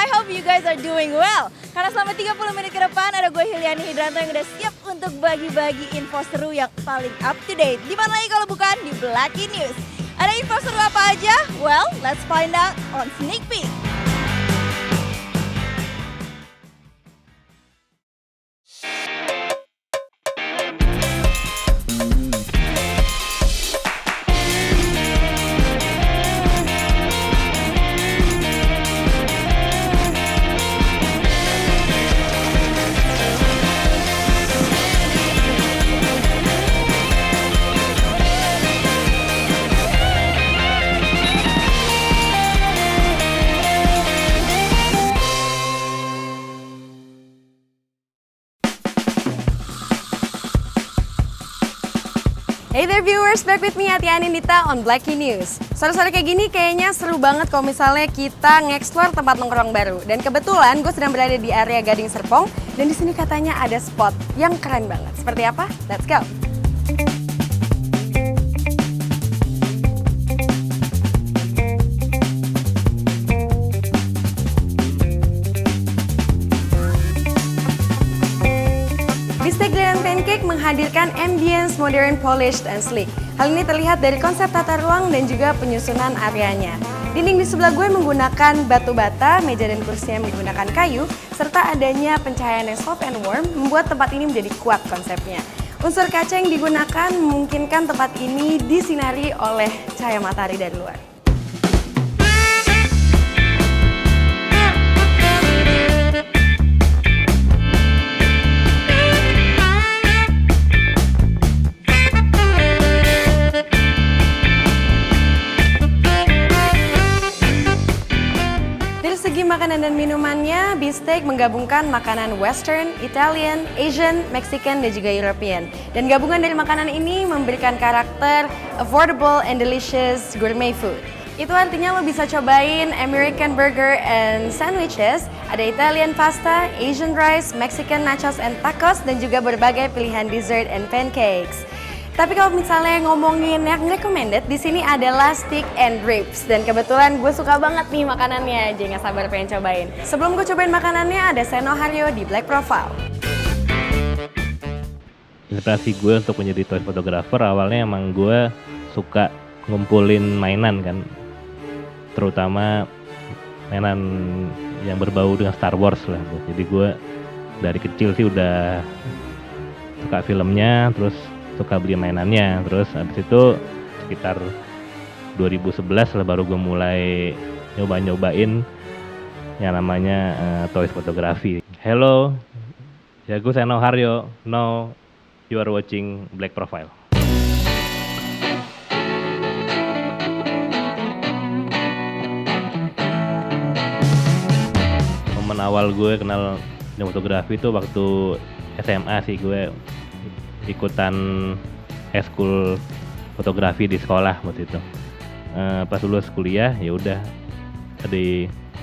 I hope you guys are doing well. Karena selama 30 menit ke depan ada gue Hiliani Hidranto yang udah siap untuk bagi-bagi info seru yang paling up to date. Di mana lagi kalau bukan di Blackie News. Ada info seru apa aja? Well, let's find out on Sneak Peek. Hey there viewers, back with me Atiani Nita on Blackie News. Sore-sore kayak gini kayaknya seru banget kalau misalnya kita nge-explore tempat nongkrong baru. Dan kebetulan gue sedang berada di area Gading Serpong dan di sini katanya ada spot yang keren banget. Seperti apa? Let's go. Bistek dan Pancake menghadirkan ambience modern, polished, and sleek. Hal ini terlihat dari konsep tata ruang dan juga penyusunan areanya. Dinding di sebelah gue menggunakan batu bata, meja dan kursinya menggunakan kayu, serta adanya pencahayaan yang soft and warm membuat tempat ini menjadi kuat konsepnya. Unsur kaca yang digunakan memungkinkan tempat ini disinari oleh cahaya matahari dari luar. Segi makanan dan minumannya, Bistek menggabungkan makanan Western, Italian, Asian, Mexican, dan juga European. Dan gabungan dari makanan ini memberikan karakter affordable and delicious gourmet food. Itu artinya lo bisa cobain American burger and sandwiches, ada Italian pasta, Asian rice, Mexican nachos and tacos, dan juga berbagai pilihan dessert and pancakes. Tapi kalau misalnya ngomongin yang recommended, di sini adalah steak and ribs. Dan kebetulan gue suka banget nih makanannya, jadi nggak sabar pengen cobain. Sebelum gue cobain makanannya, ada Seno Haryo di Black Profile. Inspirasi gue untuk menjadi toy photographer awalnya emang gue suka ngumpulin mainan kan. Terutama mainan yang berbau dengan Star Wars lah. Jadi gue dari kecil sih udah suka filmnya, terus suka beli mainannya. Terus habis itu sekitar 2011 lah baru gue mulai nyobain yang namanya toys fotografi. Hello, ya gue Seno Haryo. Now you are watching Black Profile. Momen awal gue kenal fotografi itu waktu SMA sih, gue ikutan eskul fotografi di sekolah waktu itu. Pas lulus kuliah ya udah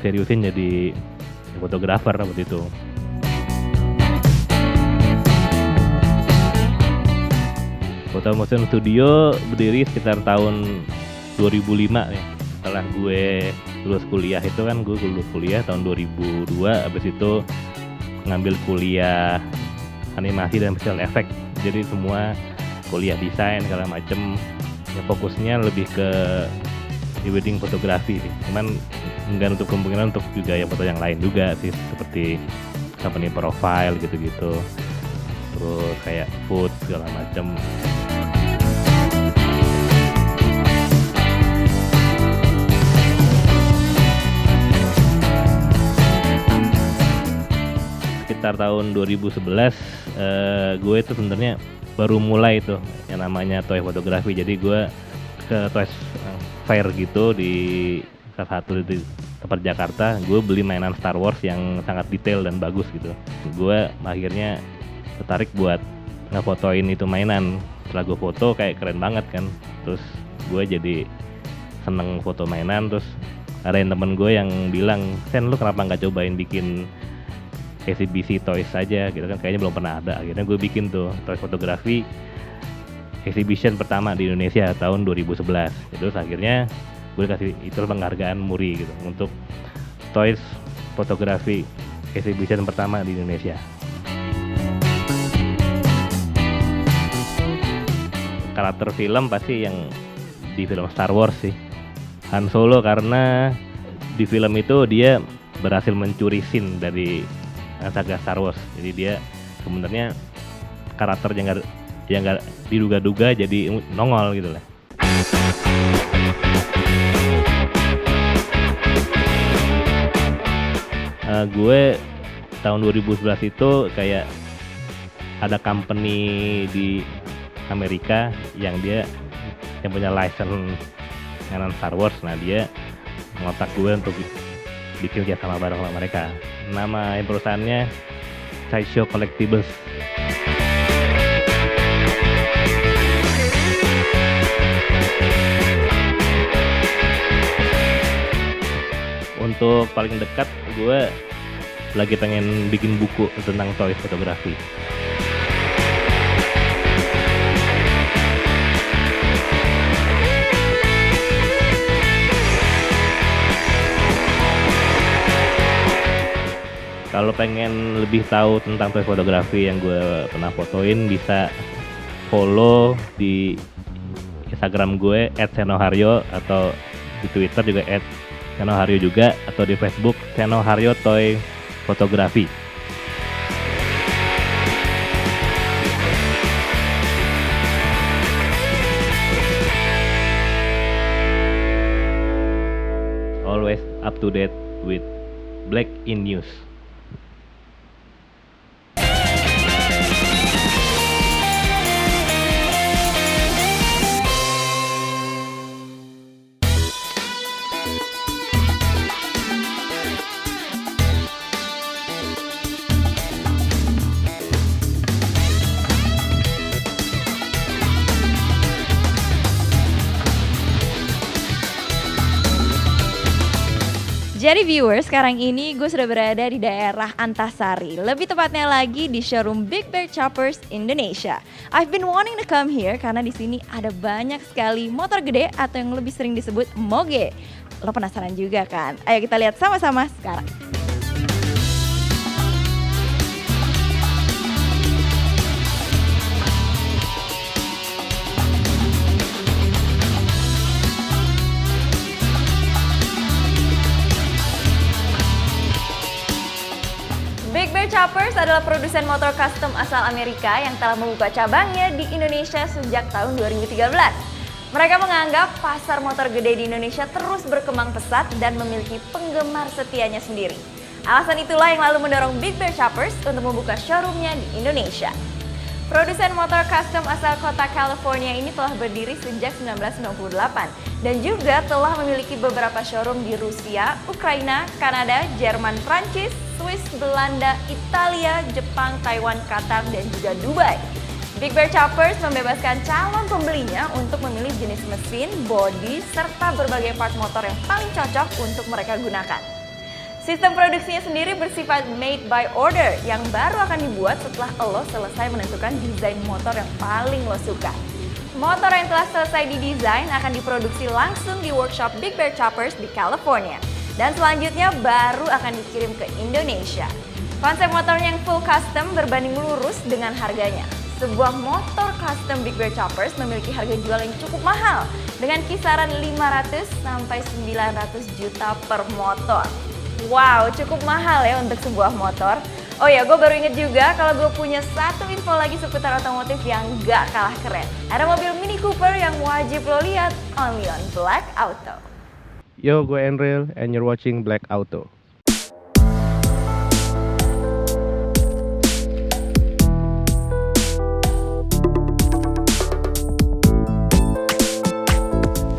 seriusin jadi fotografer waktu itu. Foto Motion Studio berdiri sekitar tahun 2005 ya. Setelah gue lulus kuliah itu kan, gue lulus kuliah tahun 2002, habis itu ngambil kuliah animasi dan visual effect. Jadi semua kuliah desain segala macem, ya fokusnya lebih ke wedding fotografi sih. Cuman enggak untuk kemungkinan untuk juga ya foto yang lain juga sih, seperti company profile gitu-gitu. Terus kayak food segala macem. Sekitar tahun 2011 gue itu sebenarnya baru mulai tuh yang namanya toy fotografi. Jadi gue ke Toys Fair gitu di salah satu di tempat Jakarta, gue beli mainan Star Wars yang sangat detail dan bagus gitu. Gue akhirnya tertarik buat ngefotoin itu mainan. Setelah gue foto kayak keren banget kan, terus gue jadi seneng foto mainan. Terus ada yang temen gue yang bilang, Sen lu kenapa nggak cobain bikin eksibisi toys saja gitu kan, kayaknya belum pernah ada. Akhirnya gue bikin tuh toys fotografi exhibition pertama di Indonesia tahun 2011. Terus akhirnya gue kasih itu penghargaan MURI gitu untuk toys fotografi exhibition pertama di Indonesia. Karakter film pasti yang di film Star Wars sih, Han Solo, karena di film itu dia berhasil mencuri scene dari saga Star Wars. Jadi dia sebenarnya karakter yang nggak diduga-duga jadi nongol gitu lah. Gue tahun 2011 itu kayak ada company di Amerika yang punya license dengan Star Wars. Nah, dia ngontak gue untuk bikin kerjasama bareng sama mereka. Nama perusahaannya Sideshow Collectibles. Untuk paling dekat, gue lagi pengen bikin buku tentang toy fotografi. Kalau pengen lebih tahu tentang toy fotografi yang gue pernah fotoin, bisa follow di Instagram gue @senoharyo, atau di Twitter juga @senoharyo juga, atau di Facebook Senoharyo Toy Fotografi. Always up to date with Black in News. Jadi viewers, sekarang ini gue sudah berada di daerah Antasari. Lebih tepatnya lagi di showroom Big Bear Choppers Indonesia. I've been wanting to come here karena di sini ada banyak sekali motor gede atau yang lebih sering disebut moge. Lo penasaran juga kan? Ayo kita lihat sama-sama sekarang. Big Bear Choppers adalah produsen motor custom asal Amerika yang telah membuka cabangnya di Indonesia sejak tahun 2013. Mereka menganggap pasar motor gede di Indonesia terus berkembang pesat dan memiliki penggemar setianya sendiri. Alasan itulah yang lalu mendorong Big Bear Choppers untuk membuka showroomnya di Indonesia. Produsen motor custom asal kota California ini telah berdiri sejak 1998 dan juga telah memiliki beberapa showroom di Rusia, Ukraina, Kanada, Jerman, Prancis, Swiss, Belanda, Italia, Jepang, Taiwan, Qatar, dan juga Dubai. Big Bear Choppers membebaskan calon pembelinya untuk memilih jenis mesin, bodi, serta berbagai part motor yang paling cocok untuk mereka gunakan. Sistem produksinya sendiri bersifat made by order yang baru akan dibuat setelah lo selesai menentukan desain motor yang paling lo suka. Motor yang telah selesai didesain akan diproduksi langsung di workshop Big Bear Choppers di California. Dan selanjutnya baru akan dikirim ke Indonesia. Konsep motornya yang full custom berbanding lurus dengan harganya. Sebuah motor custom Big Bear Choppers memiliki harga jual yang cukup mahal dengan kisaran 500 sampai 900 juta per motor. Wow, cukup mahal ya untuk sebuah motor. Oh ya, gue baru inget juga kalau gue punya satu info lagi seputar otomotif yang gak kalah keren. Ada mobil Mini Cooper yang wajib lo lihat only on Black Auto. Yo, gue Enril and you're watching Black Auto.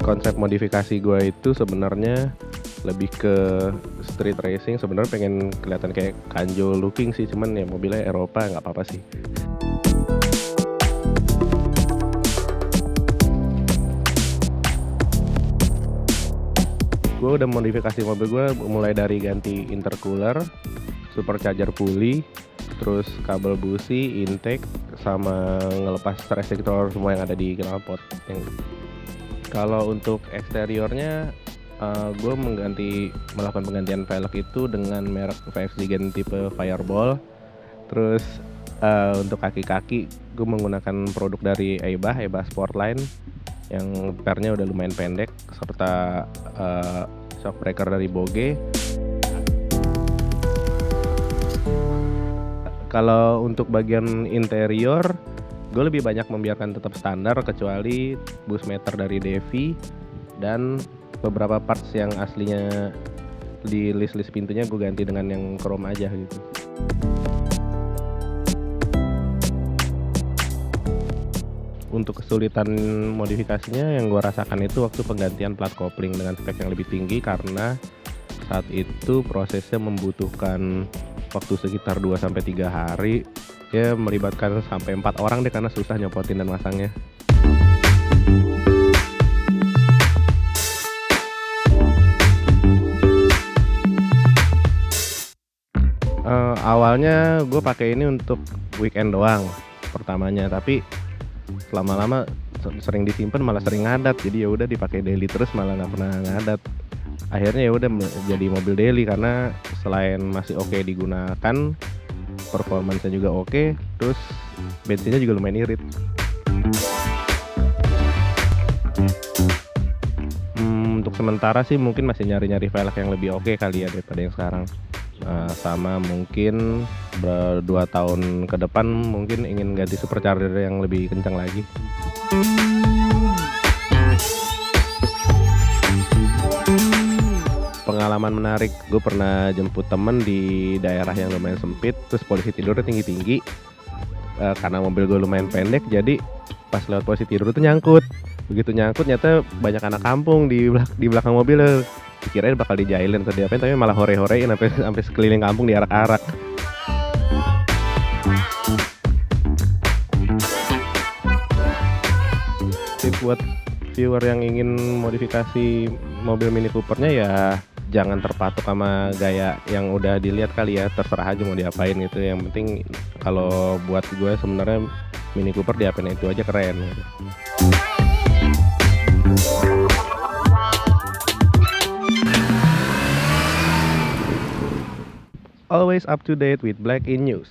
Konsep modifikasi gue itu sebenarnya lebih ke street racing. Sebenarnya pengen kelihatan kayak kanjo looking sih, cuman ya mobilnya Eropa nggak apa-apa sih. Gue udah modifikasi mobil gue mulai dari ganti intercooler, supercharger pulley, terus kabel busi, intake, sama ngelepas restrictor semua yang ada di knalpot. Kalau untuk eksteriornya Gue melakukan penggantian velg itu dengan merek VFC Gen tipe Fireball. Terus untuk kaki-kaki gue menggunakan produk dari Aiba Sportline yang pernya udah lumayan pendek, serta shockbreaker dari Boge. Kalau untuk bagian interior, gue lebih banyak membiarkan tetap standar kecuali bus meter dari Devi dan beberapa parts yang aslinya di list pintunya gue ganti dengan yang chrome aja gitu. Untuk kesulitan modifikasinya yang gue rasakan itu waktu penggantian plat kopling dengan spek yang lebih tinggi, karena saat itu prosesnya membutuhkan waktu sekitar 2-3 hari, ya melibatkan sampai 4 orang deh karena susah nyopotin dan masangnya. Awalnya gue pakai ini untuk weekend doang pertamanya, tapi lama-lama sering disimpan malah sering ngadat, jadi ya udah dipakai daily terus malah nggak pernah ngadat. Akhirnya ya udah jadi mobil daily karena selain masih oke digunakan, performance-nya juga oke, terus bensinnya juga lumayan irit. Untuk sementara sih mungkin masih nyari-nyari velg yang lebih oke kali ya daripada yang sekarang. Sama mungkin 2 tahun ke depan mungkin ingin ganti supercharger yang lebih kencang lagi. Pengalaman menarik, gue pernah jemput temen di daerah yang lumayan sempit, terus polisi tidurnya tinggi-tinggi. Karena mobil gue lumayan pendek, jadi pas lewat polisi tidur itu nyangkut. Begitu nyangkut nyata banyak anak kampung di belakang mobil. Kirain bakal dijailin atau diapain, tapi malah hore-horein sampai sekeliling kampung diarak-arak. Tips buat viewer yang ingin modifikasi mobil Mini Coopernya ya jangan terpatok sama gaya yang udah dilihat kali ya, terserah aja mau diapain gitu. Yang penting kalau buat gue sebenarnya Mini Cooper diapain itu aja keren gitu. Always up to date with Black In News.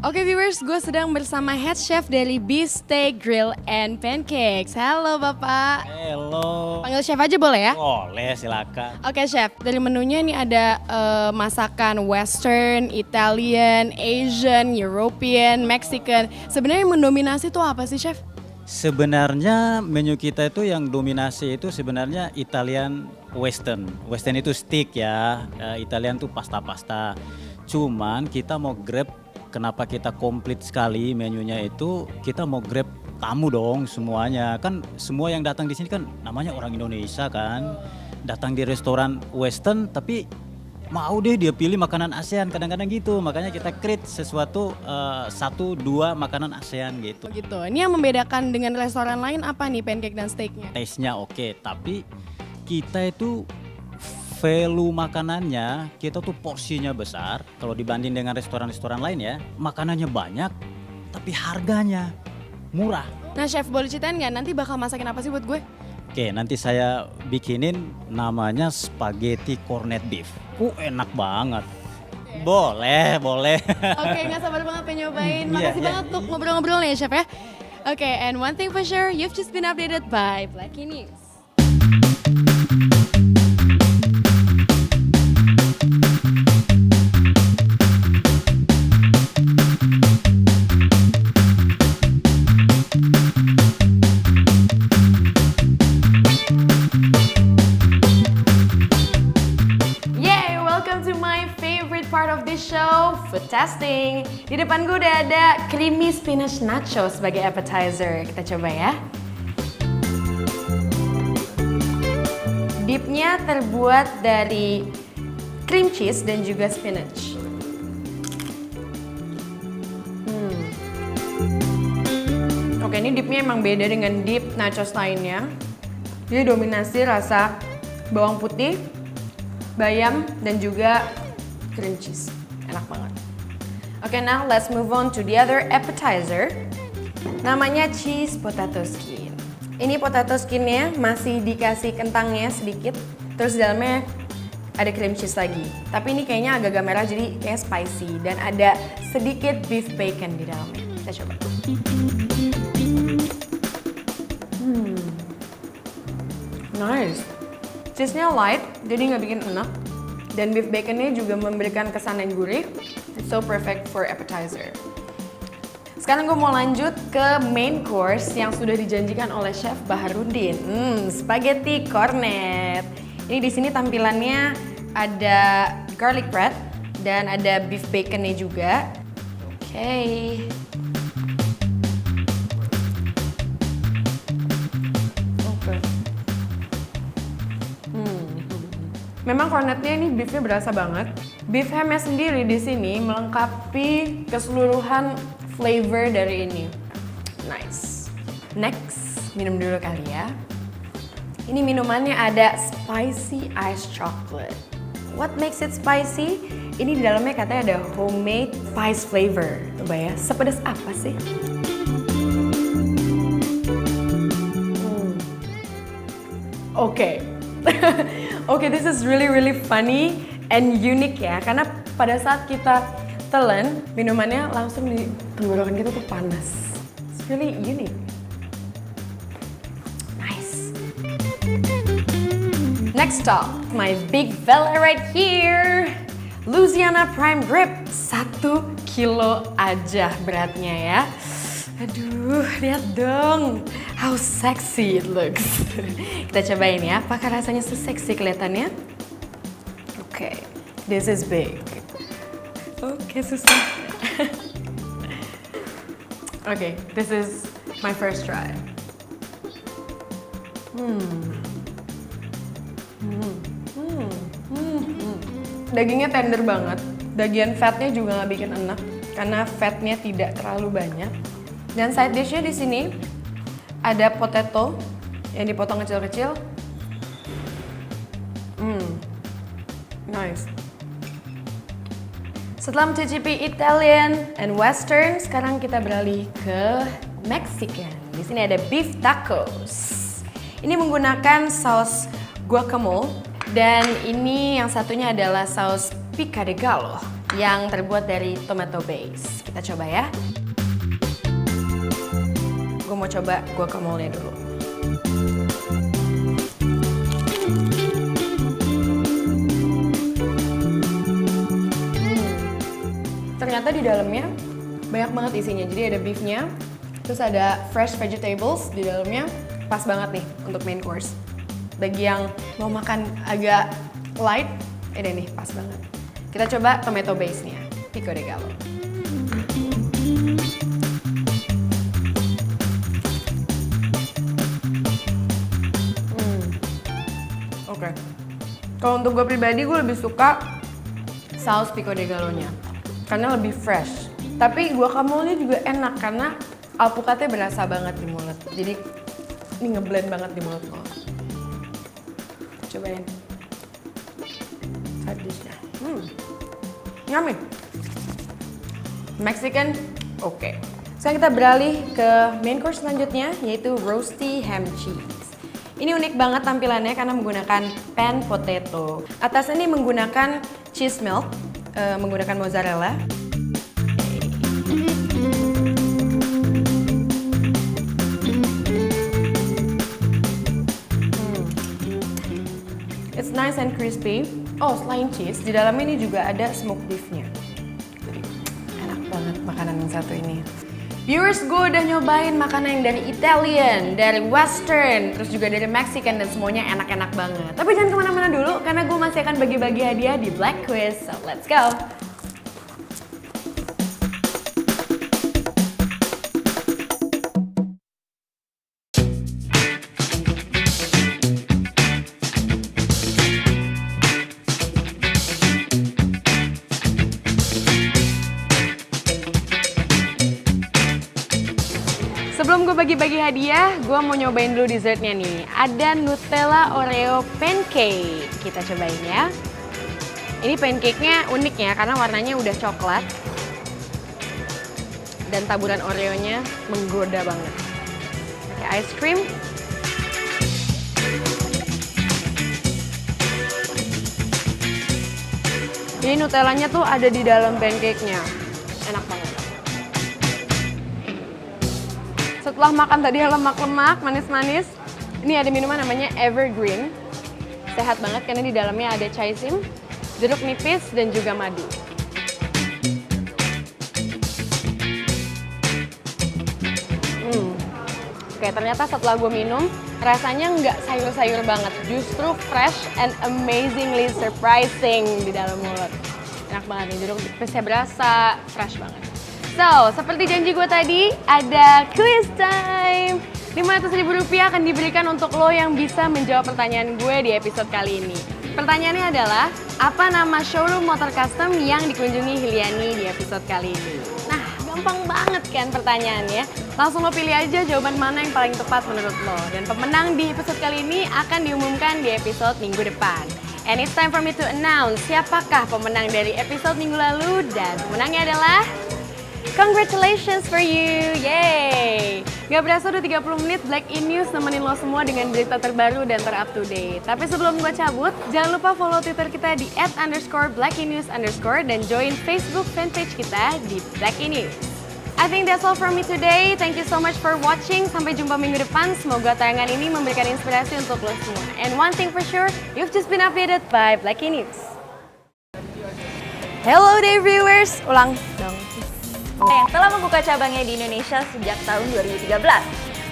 Oke viewers, gue sedang bersama head chef dari Beefsteak Grill and Pancakes. Halo Bapak. Halo. Panggil chef aja boleh ya? Boleh, silakan. Oke chef, dari menunya ini ada masakan Western, Italian, Asian, European, Mexican. Sebenarnya yang mendominasi itu apa sih chef? Sebenarnya menu kita itu yang dominasi itu sebenarnya Italian Western. Western itu steak ya, Italian tuh pasta-pasta. Cuman kita mau grab, kenapa kita komplit sekali menunya itu, kita mau grab tamu dong semuanya. Kan semua yang datang di sini kan namanya orang Indonesia kan. Datang di restoran Western tapi mau deh dia pilih makanan ASEAN, kadang-kadang gitu. Makanya kita create sesuatu 1-2 makanan ASEAN gitu. Gitu. Ini yang membedakan dengan restoran lain apa nih pancake dan steaknya? Taste-nya oke, tapi kita itu value makanannya, kita tuh porsinya besar. Kalau dibanding dengan restoran-restoran lain ya, makanannya banyak, tapi harganya murah. Nah chef, boleh ceritain nggak nanti bakal masakin apa sih buat gue? Oke, nanti saya bikinin namanya spaghetti corned beef. Enak banget. Boleh. Oke, nggak sabar banget pengen nyobain. Iya, Makasih banget untuk ngobrol-ngobrolnya chef ya. Oke, and one thing for sure, you've just been updated by Black In News. Food testing. Di depan gue udah ada creamy spinach nacho sebagai appetizer. Kita coba ya. Dipnya terbuat dari cream cheese dan juga spinach. Oke, ini ini dipnya emang beda dengan dip nachos lainnya. Jadi dominasi rasa bawang putih, bayam, dan juga cream cheese. Enak banget. Oke, now let's move on to the other appetizer. Namanya cheese potato skin. Ini potato skinnya masih dikasih kentangnya sedikit, terus di dalamnya ada cream cheese lagi. Tapi ini kayaknya agak-agak merah jadi kayak spicy dan ada sedikit beef bacon di dalamnya. Kita coba. Nice. Cheese-nya light, jadi nggak bikin enak. Dan beef baconnya juga memberikan kesan yang gurih. It's so perfect for appetizer. Sekarang gue mau lanjut ke main course yang sudah dijanjikan oleh Chef Baharudin. Spaghetti cornet. Ini di sini tampilannya ada garlic bread dan ada beef baconnya juga. Oke. Memang cornetnya ini beefnya berasa banget. Beef hamnya sendiri di sini melengkapi keseluruhan flavor dari ini. Nice. Next, minum dulu kali ya. Ini minumannya ada spicy ice chocolate. What makes it spicy? Ini di dalamnya katanya ada homemade spice flavor. Coba ya, sepedas apa sih? Oke. Oke, this is really funny and unique ya. Karena pada saat kita telan, minumannya langsung di tenggorokan kita tuh panas. It's really unique. Nice. Next stop, my big fella right here. Louisiana Prime Rib, 1 kilo aja beratnya ya. Aduh, lihat dong. How sexy it looks. Kita cobain ya, apakah rasanya seseksi kelihatannya? Oke, this is big. Oke, susah. Oke, this is my first try. Dagingnya tender banget. Bagian fatnya juga nggak bikin enak karena fatnya tidak terlalu banyak. Dan side dishnya di sini ada potato yang dipotong kecil-kecil. Nice. Setelah mencicipi Italian and Western, sekarang kita beralih ke Mexican. Di sini ada beef tacos. Ini menggunakan saus guacamole dan ini yang satunya adalah saus pico de gallo yang terbuat dari tomato base. Kita coba ya. Gue mau coba guacamole dulu. Ternyata di dalamnya banyak banget isinya. Jadi ada beefnya, terus ada fresh vegetables di dalamnya. Pas banget nih untuk main course. Bagi yang mau makan agak light, ini nih pas banget. Kita coba tomato base-nya, pico de gallo. Oke. Kalau untuk gue pribadi, gue lebih suka saus pico de gallo-nya. Karena lebih fresh. Tapi guacamole-nya juga enak karena alpukatnya berasa banget di mulut. Jadi ini ngeblend banget di mulut lo. Cobain. Side dish-nya. Yummy. Mexican, oke. Sekarang kita beralih ke main course selanjutnya, yaitu roasty ham cheese. Ini unik banget tampilannya karena menggunakan pan potato. Atasnya ini menggunakan cheese melt, menggunakan mozzarella. It's nice and crispy. Oh, selain cheese, di dalamnya ini juga ada smoked beef-nya. Jadi enak banget makanan yang satu ini. Viewers, gue udah nyobain makanan yang dari Italian, dari Western, terus juga dari Mexican dan semuanya enak-enak banget. Tapi jangan kemana-mana dulu karena gue masih akan bagi-bagi hadiah di Black Quiz. So let's go! bagi-bagi hadiah, gue mau nyobain dulu dessertnya nih. Ada Nutella Oreo Pancake. Kita cobain ya. Ini pancake-nya unik ya, karena warnanya udah coklat. Dan taburan Oreo-nya menggoda banget. Pakai ice cream. Ini Nutellanya tuh ada di dalam pancake-nya. Enak banget. Setelah makan tadi lemak-lemak, manis-manis, ini ada minuman namanya Evergreen. Sehat banget karena di dalamnya ada chaisim, jeruk nipis, dan juga madu. Oke, ternyata setelah gue minum, rasanya nggak sayur-sayur banget. Justru fresh and amazingly surprising di dalam mulut. Enak banget nih, jeruk nipisnya berasa fresh banget. So, seperti janji gue tadi, ada quiz time. Rp500.000 akan diberikan untuk lo yang bisa menjawab pertanyaan gue di episode kali ini. Pertanyaannya adalah, apa nama showroom motor custom yang dikunjungi Hiliani di episode kali ini? Nah, gampang banget kan pertanyaannya. Langsung lo pilih aja jawaban mana yang paling tepat menurut lo. Dan pemenang di episode kali ini akan diumumkan di episode minggu depan. And it's time for me to announce siapakah pemenang dari episode minggu lalu. Dan pemenangnya adalah... Congratulations for you, yay! Gak berasa udah 30 menit Black In News nemenin lo semua dengan berita terbaru dan ter-up-to-date. Tapi sebelum gue cabut, jangan lupa follow Twitter kita di @_blackinnews_ dan join Facebook fanpage kita di Black In News. I think that's all from me today. Thank you so much for watching. Sampai jumpa minggu depan. Semoga tayangan ini memberikan inspirasi untuk lo semua. And one thing for sure, you've just been updated by Black In News. Hello there viewers, ulang dong. Yang telah membuka cabangnya di Indonesia sejak tahun 2013.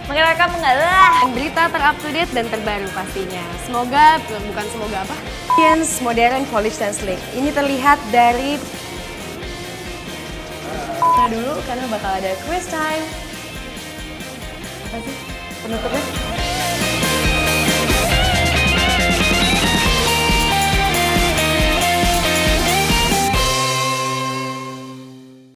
Menggerakkan mengalah Berita ter-up-to-date dan terbaru pastinya. Semoga, bukan semoga apa? Science, modern, polish, dan slick. Ini terlihat dari... Nah dulu, karena bakal ada quiz time. Apa sih? Penutupnya?